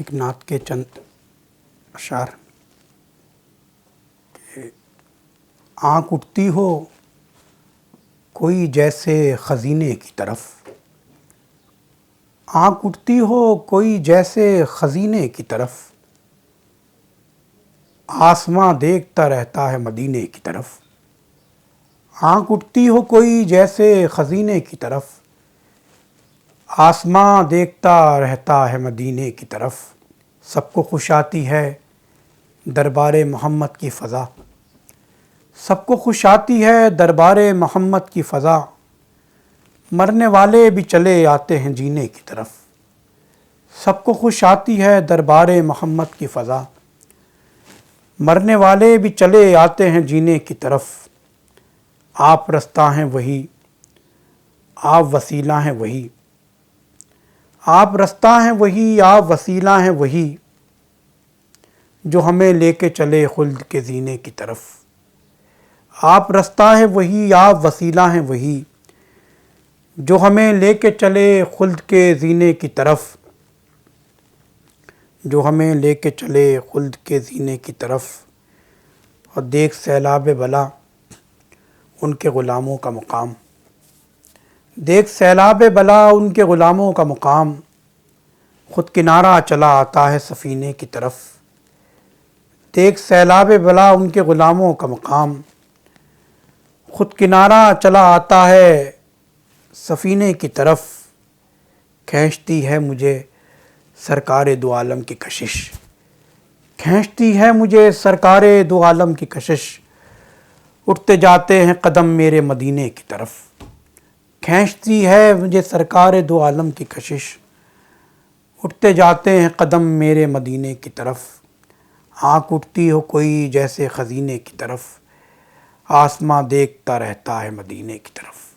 ایک نعت کے چند اشعار کہ آنکھ اٹھتی ہو کوئی جیسے خزینے کی طرف، آنکھ اٹھتی ہو کوئی جیسے خزینے کی طرف، آسماں دیکھتا رہتا ہے مدینے کی طرف۔ آنکھ اٹھتی ہو کوئی جیسے خزینے کی طرف، آسماں دیکھتا رہتا ہے مدینے کی طرف۔ سب کو خوش آتی ہے دربار محمد کی فضا، سب کو خوش آتی ہے دربار محمد کی فضا، مرنے والے بھی چلے آتے ہیں جینے کی طرف۔ سب کو خوش آتی ہے دربار محمد کی فضا، مرنے والے بھی چلے آتے ہیں جینے کی طرف۔ آپ رستہ ہیں وہی، آپ وسیلہ ہیں وہی، آپ رستہ ہیں وہی، آپ وسیلہ ہیں وہی، جو ہمیں لے کے چلے خلد کے زینے کی طرف۔ آپ رستہ ہیں وہی، آپ وسیلہ ہیں وہی، جو ہمیں لے کے چلے خلد کے زینے کی طرف، جو ہمیں لے کے چلے خلد کے زینے کی طرف۔ اور دیکھ سیلاب بلا ان کے غلاموں کا مقام، دیکھ سیلاب بلا ان کے غلاموں کا مقام، خود کنارہ چلا آتا ہے سفینے کی طرف۔ دیکھ سیلاب بلا ان کے غلاموں کا مقام، خود کنارہ چلا آتا ہے سفینے کی طرف۔ کھینچتی ہے مجھے سرکار دو عالم کی کشش، کھینچتی ہے مجھے سرکار دو عالم کی کشش، اٹھتے جاتے ہیں قدم میرے مدینے کی طرف۔ کھینچتی ہے مجھے سرکار دو عالم کی کشش، اٹھتے جاتے ہیں قدم میرے مدینے کی طرف۔ آنکھ اٹھتی ہو کوئی جیسے خزینے کی طرف، آسماں دیکھتا رہتا ہے مدینے کی طرف۔